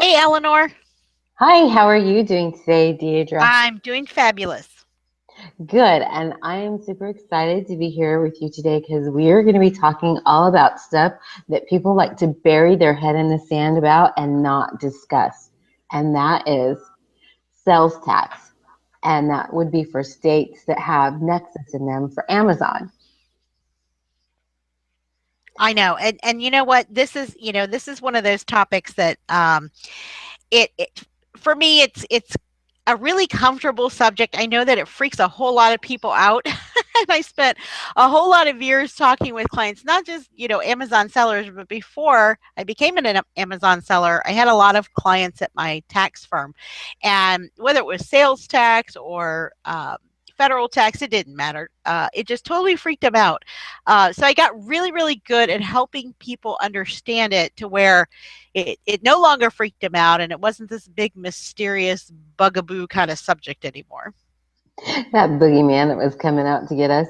Hey, Eleanor. Hi, how are you doing today, Deidre? I'm doing fabulous. Good, and I am super excited to be here with you today because we are going to be talking all about stuff that people like to bury their head in the sand about and not discuss. And that is sales tax. And that would be for states that have Nexus in them for Amazon. I know. And you know what? This is one of those topics that it for me it's a really comfortable subject. I know that it freaks a whole lot of people out. And I spent a whole lot of years talking with clients, not just, Amazon sellers, but before I became an Amazon seller, I had a lot of clients at my tax firm. And whether it was sales tax or federal tax, it didn't matter. It just totally freaked them out. So I got really, really good at helping people understand it to where it no longer freaked them out and it wasn't this big, mysterious, bugaboo kind of subject anymore. That boogeyman that was coming out to get us.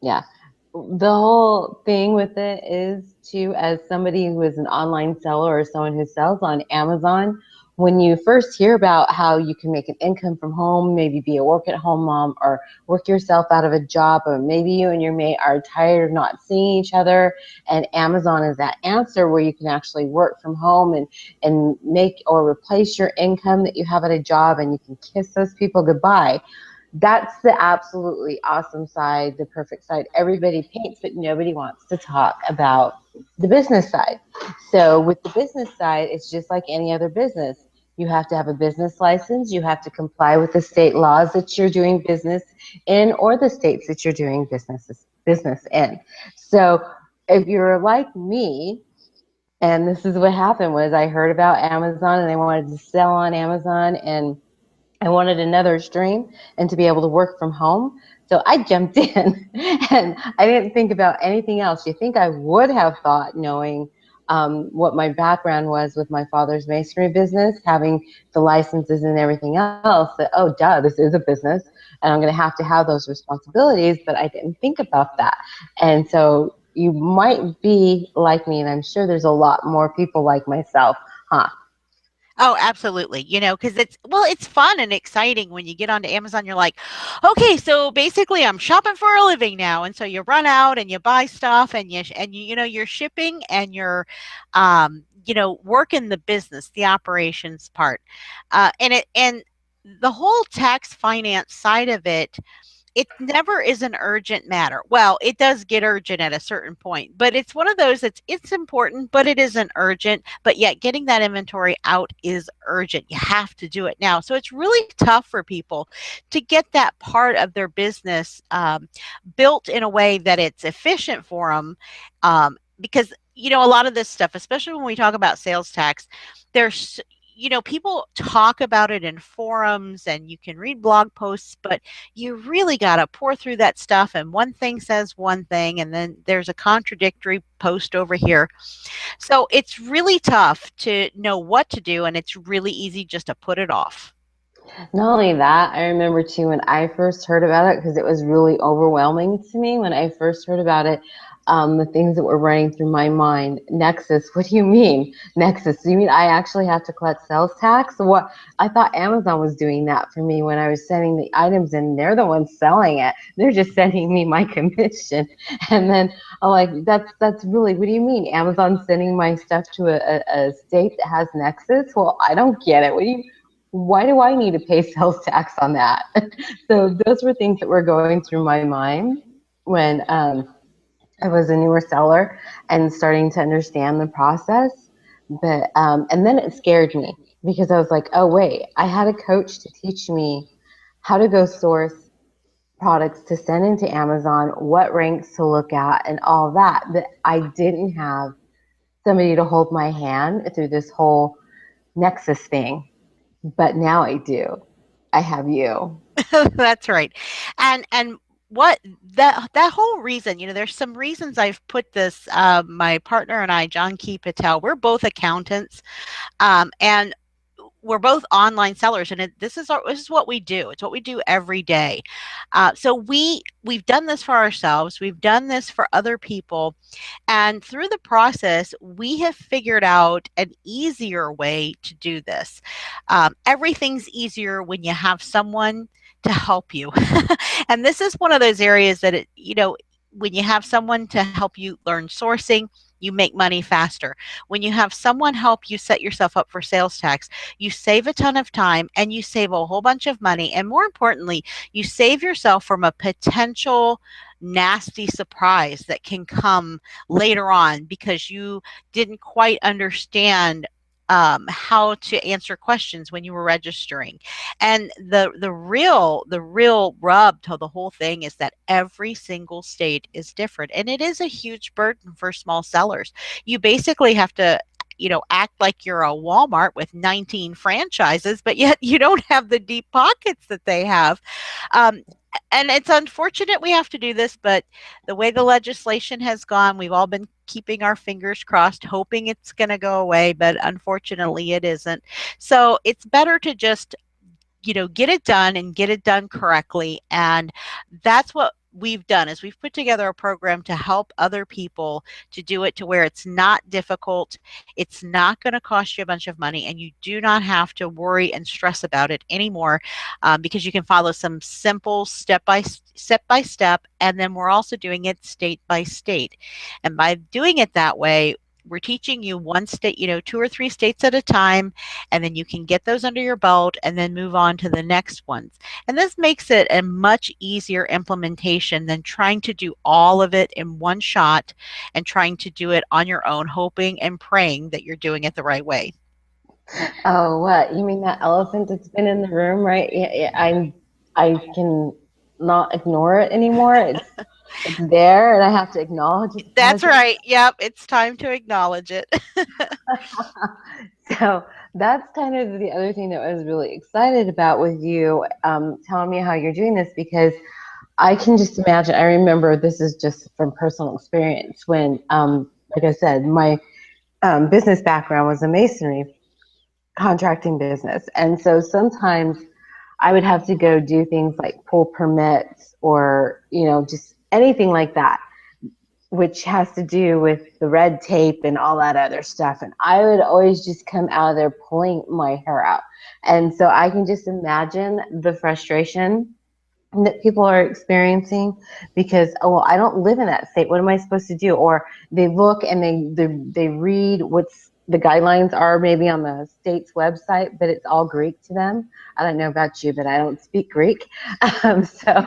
Yeah, the whole thing with it is too, as somebody who is an online seller or someone who sells on Amazon, when you first hear about how you can make an income from home, maybe be a work at home mom or work yourself out of a job, or maybe you and your mate are tired of not seeing each other, and Amazon is that answer where you can actually work from home and make or replace your income that you have at a job, and you can kiss those people goodbye. That's the absolutely awesome side, the perfect side everybody paints, but nobody wants to talk about the business side. So with the business side, it's just like any other business. You have to have a business license. You have to comply with the state laws that you're doing business in, or the states that you're doing business in. So if you're like me, and this is what happened was I heard about Amazon and I wanted to sell on Amazon, and I wanted another stream and to be able to work from home. So I jumped in and I didn't think about anything else. You think I would have thought, knowing what my background was with my father's masonry business, having the licenses and everything else, that, oh, duh, this is a business and I'm going to have those responsibilities. But I didn't think about that. And so you might be like me, and I'm sure there's a lot more people like myself, huh? Oh, absolutely. Because it's fun and exciting when you get onto Amazon. You're like, okay, so basically, I'm shopping for a living now, and so you run out and you buy stuff, you're shipping and you're working the business, the operations part, and the whole tax finance side of it never is an urgent matter. Well, it does get urgent at a certain point, but it's one of those it's important, but it isn't urgent. But yet getting that inventory out is urgent. You have to do it now. So it's really tough for people to get that part of their business built in a way that it's efficient for them. Because a lot of this stuff, especially when we talk about sales tax, there's people talk about it in forums and you can read blog posts, but you really got to pour through that stuff, and one thing says one thing and then there's a contradictory post over here. So it's really tough to know what to do, and it's really easy just to put it off. Not only that, I remember too when I first heard about it, because it was really overwhelming to me when I first heard about it. The things that were running through my mind: Nexus. What do you mean, Nexus? Do you mean I actually have to collect sales tax? What? I thought Amazon was doing that for me when I was sending the items in. They're the ones selling it. They're just sending me my commission. And then I'm like, that's really. What do you mean, Amazon's sending my stuff to a state that has Nexus? Well, I don't get it. What do you? Why do I need to pay sales tax on that? So those were things that were going through my mind when I was a newer seller and starting to understand the process. And then it scared me because I was like, oh, wait, I had a coach to teach me how to go source products to send into Amazon, what ranks to look at, and all that. But I didn't have somebody to hold my hand through this whole Nexus thing. But now I do. I have you. That's right. And what that whole reason, there's some reasons I've put this. My partner and I, John Key Patel, we're both accountants, and we're both online sellers, and this is what we do. It's what we do every day. So we've done this for ourselves. We've done this for other people, and through the process, we have figured out an easier way to do this. Everything's easier when you have someone to help you. And this is one of those areas that, when you have someone to help you learn sourcing, you make money faster. When you have someone help you set yourself up for sales tax, you save a ton of time and you save a whole bunch of money. And more importantly, you save yourself from a potential nasty surprise that can come later on because you didn't quite understand how to answer questions when you were registering. And the real rub to the whole thing is that every single state is different, and it is a huge burden for small sellers. You basically have to act like you're a Walmart with 19 franchises, but yet you don't have the deep pockets that they have. Um, and it's unfortunate we have to do this, but the way the legislation has gone, we've all been keeping our fingers crossed, hoping it's going to go away, but unfortunately it isn't. So it's better to just get it done and get it done correctly. And that's what we've done is we've put together a program to help other people to do it to where it's not difficult, it's not going to cost you a bunch of money, and you do not have to worry and stress about it anymore, because you can follow some simple step by step, and then we're also doing it state by state. And by doing it that way, we're teaching you one state, two or three states at a time, and then you can get those under your belt and then move on to the next ones. And this makes it a much easier implementation than trying to do all of it in one shot and trying to do it on your own, hoping and praying that you're doing it the right way. Oh, what? You mean that elephant that's been in the room, right? Yeah, yeah, I can not ignore it anymore. It's there, and I have to acknowledge its That's presence. right. Yep, it's time to acknowledge it. So that's kind of the other thing that I was really excited about with you telling me how you're doing this because I can just imagine. I remember this is just from personal experience when, like I said, my business background was a masonry contracting business, and so sometimes I would have to go do things like pull permits or just anything like that which has to do with the red tape and all that other stuff. And I would always just come out of there pulling my hair out. And so I can just imagine the frustration that people are experiencing because, oh, well, I don't live in that state. What am I supposed to do? Or they look and they read what's the guidelines are maybe on the state's website, but it's all Greek to them. I don't know about you, but I don't speak Greek. So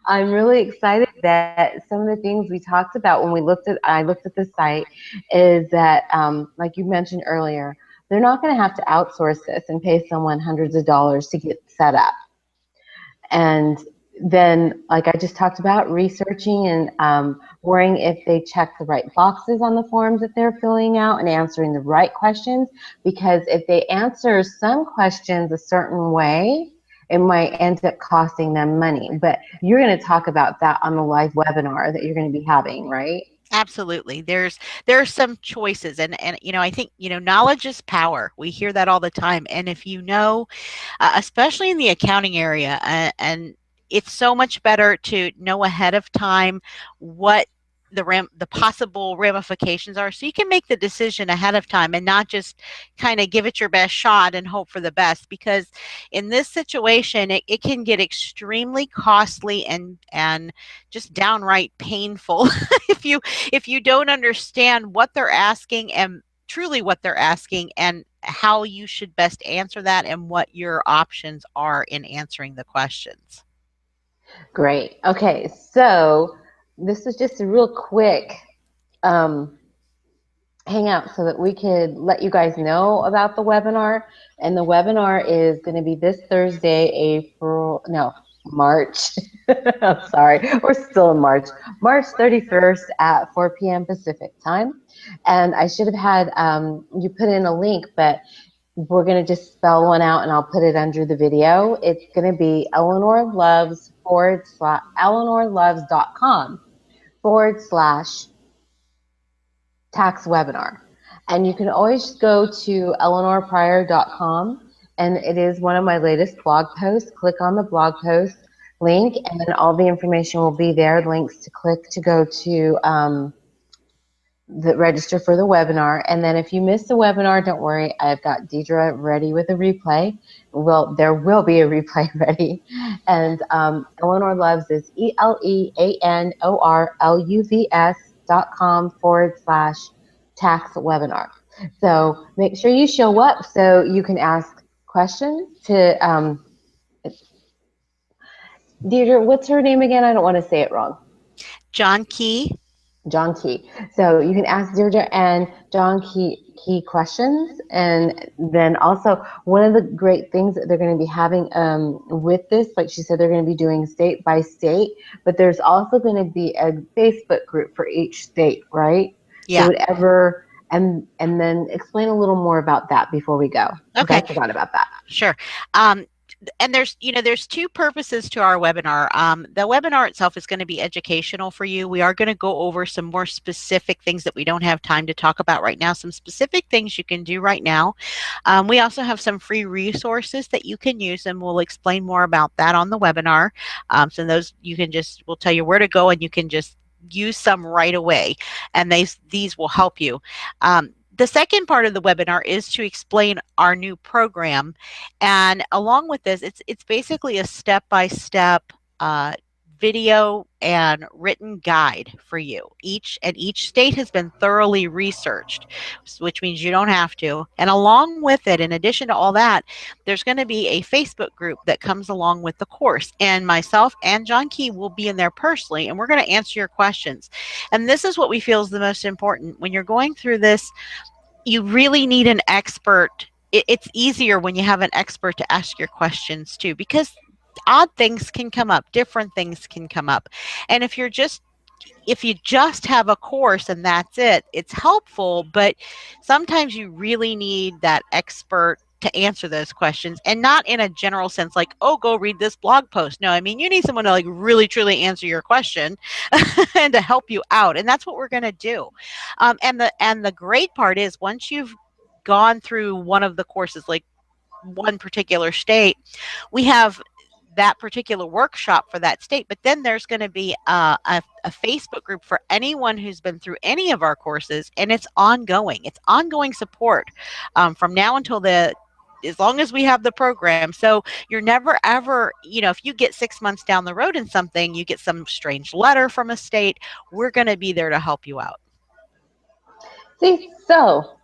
I'm really excited that some of the things we talked about when I looked at the site is that, like you mentioned earlier, they're not going to have to outsource this and pay someone hundreds of dollars to get set up. And then, like I just talked about, researching and worrying if they check the right boxes on the forms that they're filling out and answering the right questions. Because if they answer some questions a certain way, it might end up costing them money. But you're going to talk about that on the live webinar that you're going to be having, right? Absolutely. There's some choices, and I think knowledge is power. We hear that all the time. And if especially in the accounting area. And it's so much better to know ahead of time what the possible ramifications are, so you can make the decision ahead of time and not just kind of give it your best shot and hope for the best, because in this situation it can get extremely costly and just downright painful if you don't understand what they're asking and truly what they're asking, and how you should best answer that, and what your options are in answering the questions. Great. Okay, so this was just a real quick um, hangout so that we could let you guys know about the webinar. And the webinar is going to be this Thursday, March. I'm sorry, we're still in March. March 31st at 4 p.m. Pacific time. And I should have had you put in a link, but we're going to just spell one out and I'll put it under the video. It's going to be eleanorloves.com/tax webinar. And you can always go to eleanorpryor.com, and it is one of my latest blog posts. Click on the blog post link, and then all the information will be there. Links to click to go to the register for the webinar. And then if you miss the webinar, don't worry, I've got Deidre ready with a replay. Well, there will be a replay ready. And Eleanor Loves is EleanorLuvs.com/tax webinar. So make sure you show up so you can ask questions to Deidre, what's her name again? I don't want to say it wrong. John Key. John Key. So you can ask Deirdre and John Key questions. And then also one of the great things that they're going to be having with this, like she said, they're going to be doing state by state, but there's also going to be a Facebook group for each state, right? So Yeah. whatever, and then explain a little more about that before we go, because I Okay. forgot about that. Sure. And there's two purposes to our webinar. The webinar itself is going to be educational for you. We are going to go over some more specific things that we don't have time to talk about right now, some specific things you can do right now. We also have some free resources that you can use, and we'll explain more about that on the webinar. So those we'll tell you where to go, and you can just use some right away, and these will help you. The second part of the webinar is to explain our new program, and along with this, it's basically a step-by-step video and written guide for you. Each state has been thoroughly researched, which means you don't have to. And along with it, in addition to all that, there's going to be a Facebook group that comes along with the course. And myself and John Key will be in there personally, and we're going to answer your questions. And this is what we feel is the most important. When you're going through this, you really need an expert. It's easier when you have an expert to ask your questions to, because odd things can come up, different things can come up. And if you just have a course and that's it, it's helpful, but sometimes you really need that expert to answer those questions, and not in a general sense like, oh, go read this blog post. No, I mean, you need someone to like really truly answer your question and to help you out. And that's what we're going to do. And the great part is, once you've gone through one of the courses, like one particular state, we have that particular workshop for that state. But then there's going to be a Facebook group for anyone who's been through any of our courses, and it's ongoing. It's ongoing support from now until as long as we have the program. So you're never ever, if you get 6 months down the road in something, you get some strange letter from a state, we're going to be there to help you out. See, so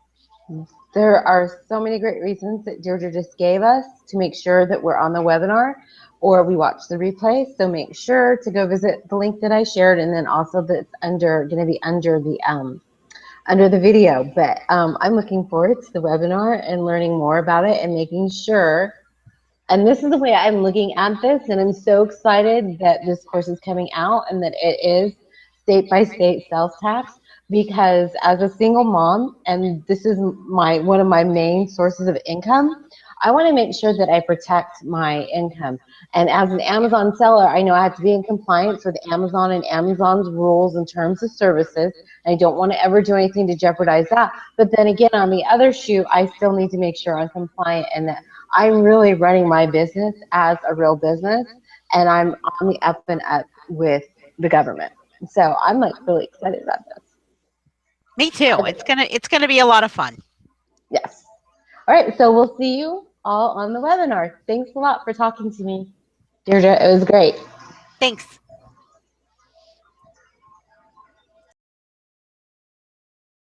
there are so many great reasons that Deirdre just gave us to make sure that we're on the webinar or we watch the replay. So make sure to go visit the link that I shared, and then also that's going to be under the video. But I'm looking forward to the webinar and learning more about it and making sure. And this is the way I'm looking at this, and I'm so excited that this course is coming out and that it is state by state sales tax, because as a single mom, and this is one of my main sources of income, I want to make sure that I protect my income. And as an Amazon seller, I know I have to be in compliance with Amazon and Amazon's rules and terms of services. I don't want to ever do anything to jeopardize that. But then again, on the other shoe, I still need to make sure I'm compliant and that I'm really running my business as a real business, and I'm on the up and up with the government. So I'm like really excited about this. Me too. It's gonna be a lot of fun. Yes. All right. So we'll see you all on the webinar. Thanks a lot for talking to me, Deirdre. It was great. Thanks.